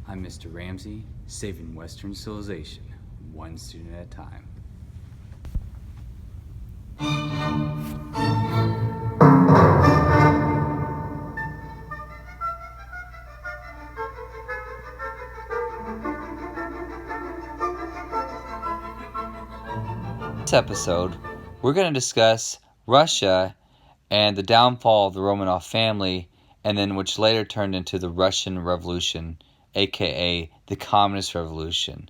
I'm Mr. Ramsey, saving Western civilization, one student at a time. This episode, we're going to discuss Russia and the downfall of the Romanov family, and then which later turned into the Russian Revolution, aka the Communist Revolution.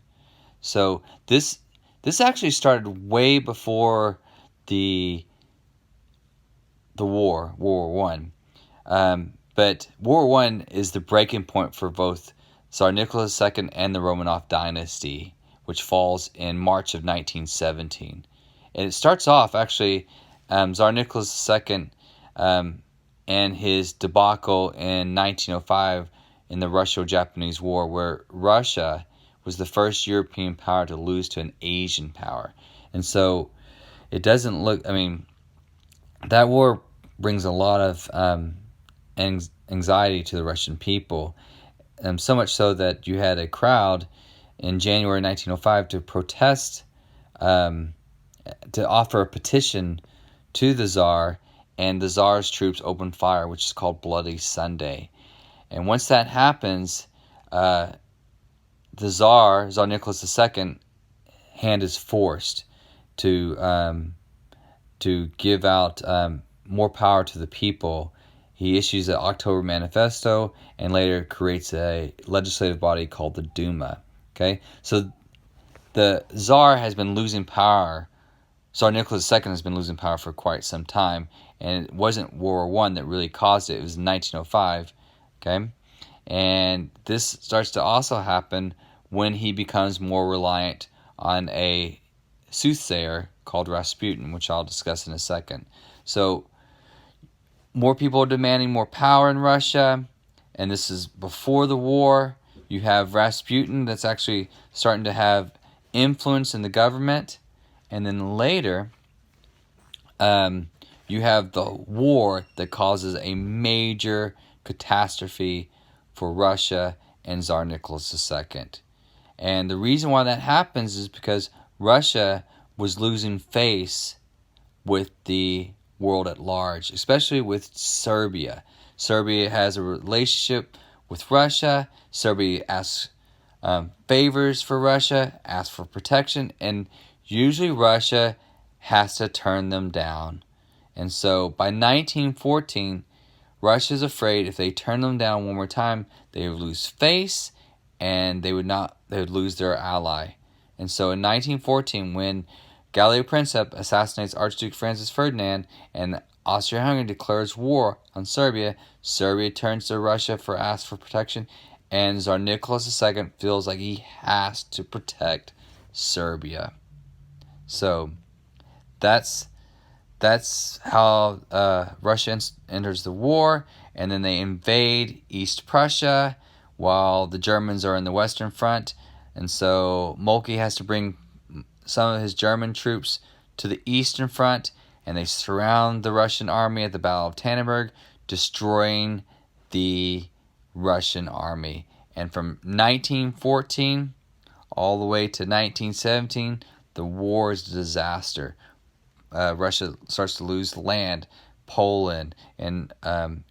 So this actually started way before the World War One. But World War One is the breaking point for both Tsar Nicholas II and the Romanov dynasty, which falls in March of 1917. And it starts off, actually, Tsar Nicholas II and his debacle in 1905 in the Russo-Japanese War, where Russia was the first European power to lose to an Asian power. And so it doesn't look, that war brings a lot of anxiety to the Russian people, so much so that you had a crowd in January 1905 to protest, to offer a petition to the Tsar, and the Tsar's troops opened fire, which is called Bloody Sunday. And once that happens, the Tsar Nicholas II, hand is forced to give out more power to the people. He issues an October Manifesto and later creates a legislative body called the Duma. Okay, so the Tsar has been losing power. Tsar Nicholas II has been losing power for quite some time, and it wasn't World War I that really caused it. It was 1905. Okay, and this starts to also happen when he becomes more reliant on a soothsayer called Rasputin, which I'll discuss in a second. So more people are demanding more power in Russia, and this is before the war. You have Rasputin that's actually starting to have influence in the government, and then later you have the war that causes a major catastrophe for Russia and Tsar Nicholas II. And the reason why that happens is because Russia was losing face with the world at large, especially with Serbia. Serbia has a relationship with Russia. Serbia asks favors for Russia, asks for protection, and usually Russia has to turn them down. And so by 1914, Russia's afraid if they turn them down one more time, they would lose face and they would lose their ally. And so in 1914, when Galileo Princip assassinates Archduke Francis Ferdinand and Austria-Hungary declares war on Serbia, Serbia turns to Russia for ask for protection, and Tsar Nicholas II feels like he has to protect Serbia. So that's how Russia enters the war, and then they invade East Prussia while the Germans are in the Western Front. And so Moltke has to bring some of his German troops to the Eastern Front, and they surround the Russian army at the Battle of Tannenberg, destroying the Russian army. And from 1914 all the way to 1917, the war is a disaster. Russia starts to lose land, Poland and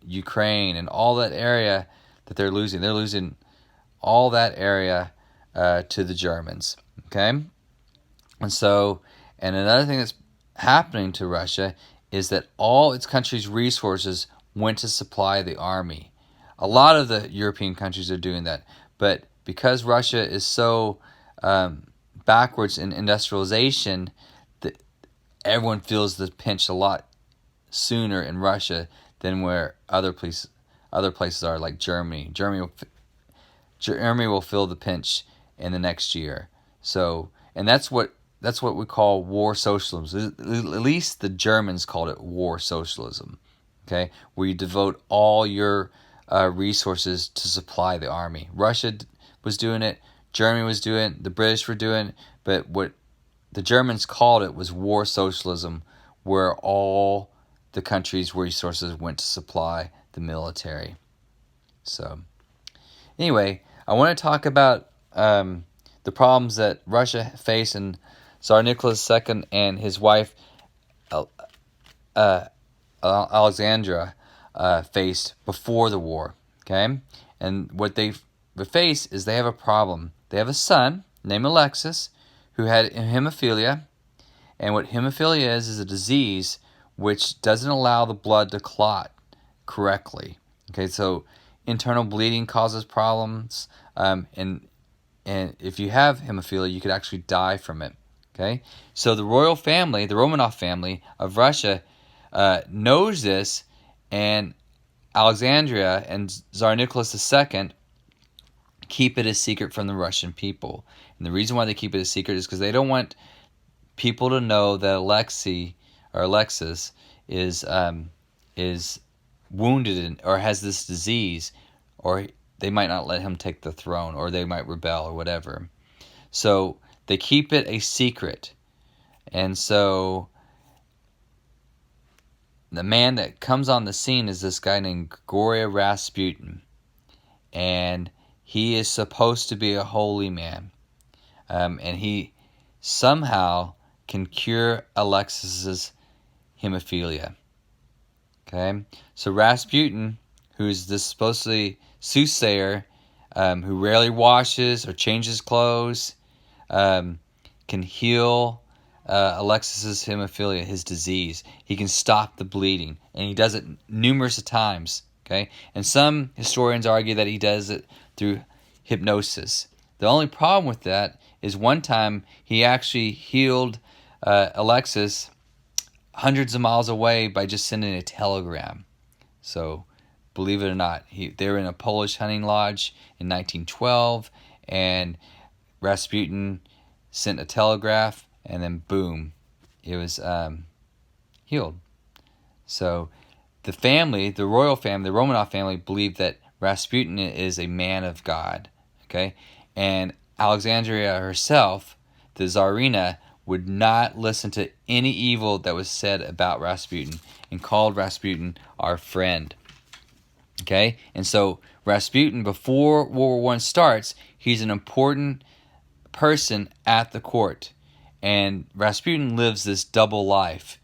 Ukraine and all that area that they're losing. They're losing all that area to the Germans. Okay? And another thing that's happening to Russia is that all its country's resources went to supply the army. A lot of the European countries are doing that, but because Russia is so backwards in industrialization, that everyone feels the pinch a lot sooner in Russia than where other places are, like Germany. Germany will feel the pinch in the next year. So, and that's what we call war socialism. At least the Germans called it war socialism. Okay, where you devote all your resources to supply the army. Russia was doing it, Germany was doing it, the British were doing it, but what the Germans called it was war socialism, where all the country's resources went to supply the military. So, anyway, I want to talk about the problems that Russia faced and Tsar Nicholas II and his wife Alexandra faced before the war. Okay, and what they face is they have a problem. They have a son named Alexis who had hemophilia, and what hemophilia is a disease which doesn't allow the blood to clot correctly. Okay, so internal bleeding causes problems, and if you have hemophilia, you could actually die from it. Okay, so the royal family, the Romanov family of Russia, knows this, and Alexandria and Tsar Nicholas II keep it a secret from the Russian people. And the reason why they keep it a secret is because they don't want people to know that Alexis is wounded or has this disease, or they might not let him take the throne, or they might rebel or whatever. So they keep it a secret. And so the man that comes on the scene is this guy named Grigory Rasputin. And he is supposed to be a holy man. And he somehow can cure Alexis's hemophilia. Okay? So Rasputin, who's this supposedly soothsayer, who rarely washes or changes clothes, can heal Alexis's hemophilia, his disease. He can stop the bleeding, and he does it numerous times. Okay, and some historians argue that he does it through hypnosis. The only problem with that is one time he actually healed Alexis hundreds of miles away by just sending a telegram. So, believe it or not, they were in a Polish hunting lodge in 1912, and Rasputin sent a telegraph, and then boom, it was healed. So the family, the royal family, the Romanov family, believed that Rasputin is a man of God. Okay, and Alexandria herself, the Tsarina, would not listen to any evil that was said about Rasputin and called Rasputin our friend. Okay, and so Rasputin, before World War I starts, he's an important person at the court. And Rasputin lives this double life.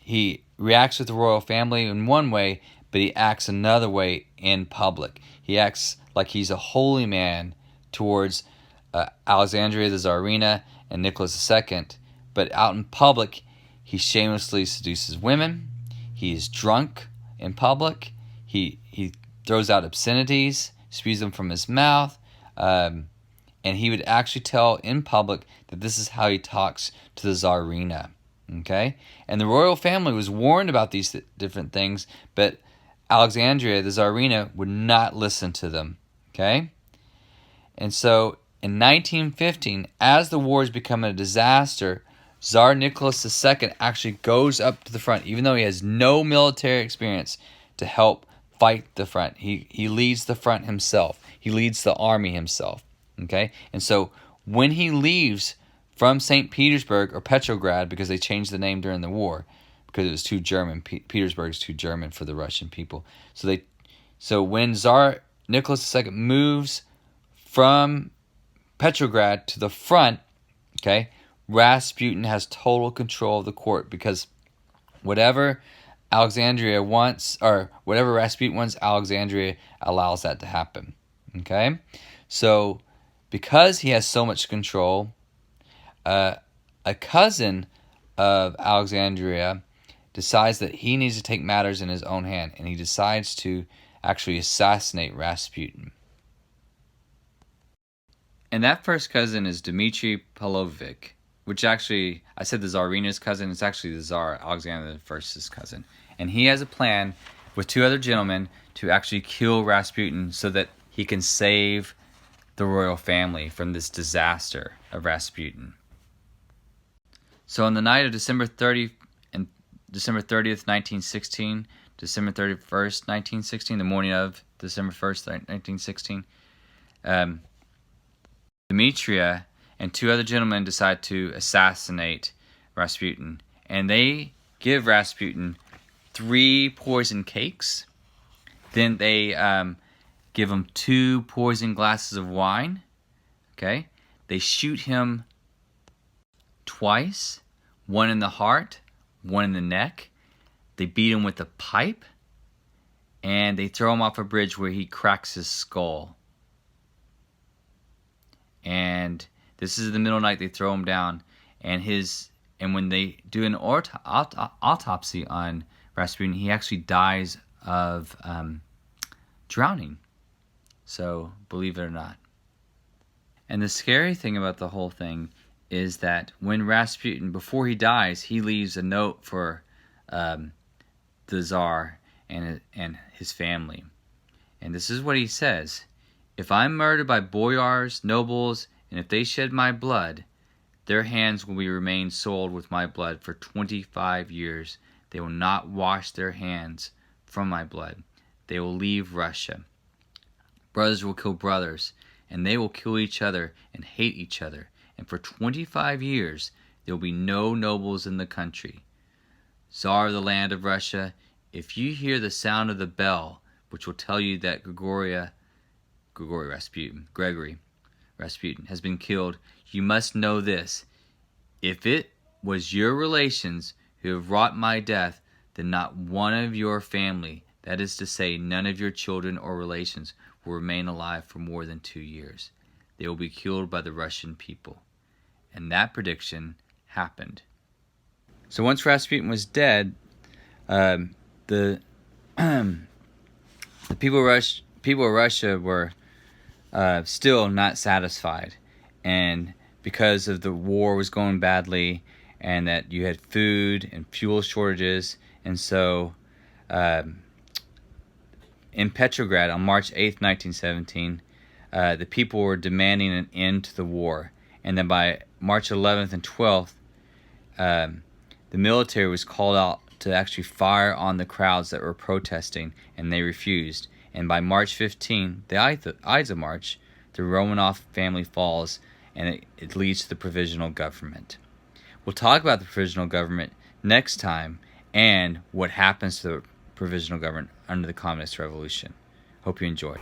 He reacts with the royal family in one way, but he acts another way in public. He acts like he's a holy man towards Alexandria the Tsarina and Nicholas II, but out in public, he shamelessly seduces women. He is drunk in public. He throws out obscenities, spews them from his mouth, and he would actually tell in public that this is how he talks to the Tsarina. Okay? And the royal family was warned about these different things, but Alexandria, the Tsarina, would not listen to them. Okay? And so in 1915, as the war is becoming a disaster, Tsar Nicholas II actually goes up to the front, even though he has no military experience, to help fight the front. He leads the front himself. He leads the army himself. Okay? And so when he leaves from St. Petersburg or Petrograd, because they changed the name during the war, because it was too German. Petersburg is too German for the Russian people. So when Tsar Nicholas II moves from Petrograd to the front, okay, Rasputin has total control of the court, because whatever Alexandria wants, or whatever Rasputin wants, Alexandria allows that to happen. Okay, so because he has so much control, a cousin of Alexandria decides that he needs to take matters in his own hand, and he decides to actually assassinate Rasputin. And that first cousin is Dmitry Pavlovich, which actually, I said the Tsarina's cousin, it's actually the Tsar Alexander I's cousin. And he has a plan with two other gentlemen to actually kill Rasputin so that he can save the royal family from this disaster of Rasputin. So on the night of December 30th, 1916, December 31st, 1916, the morning of December 1st, 1916, Demetria and two other gentlemen decide to assassinate Rasputin. And they give Rasputin 3 poison cakes. Then they give him 2 poison glasses of wine. Okay? They shoot him twice, one in the heart, one in the neck. They beat him with a pipe, and they throw him off a bridge where he cracks his skull. And this is the middle of the night. They throw him down, and when they do an autopsy on Rasputin, he actually dies of drowning. So believe it or not. And the scary thing about the whole thing is that when Rasputin, before he dies, he leaves a note for the Tsar and his family. And this is what he says: "If I'm murdered by boyars, nobles, and if they shed my blood, their hands will remain soiled with my blood for 25 years. They will not wash their hands from my blood. They will leave Russia. Brothers will kill brothers, and they will kill each other and hate each other. And for 25 years, there will be no nobles in the country. Tsar of the land of Russia, if you hear the sound of the bell, which will tell you that Gregory Rasputin has been killed, you must know this: if it was your relations who have wrought my death, then not one of your family, that is to say, none of your children or relations, will remain alive for more than 2 years. They will be killed by the Russian people." And that prediction happened. So once Rasputin was dead, the people of Russia were still not satisfied, and because of the war was going badly, and that you had food and fuel shortages, and so in Petrograd on March 8th, 1917, the people were demanding an end to the war, and then by March 11th and 12th, the military was called out to actually fire on the crowds that were protesting, and they refused. And by March 15, the Ides of March, the Romanov family falls, and it leads to the Provisional Government. We'll talk about the Provisional Government next time and what happens to the Provisional Government under the Communist Revolution. Hope you enjoyed.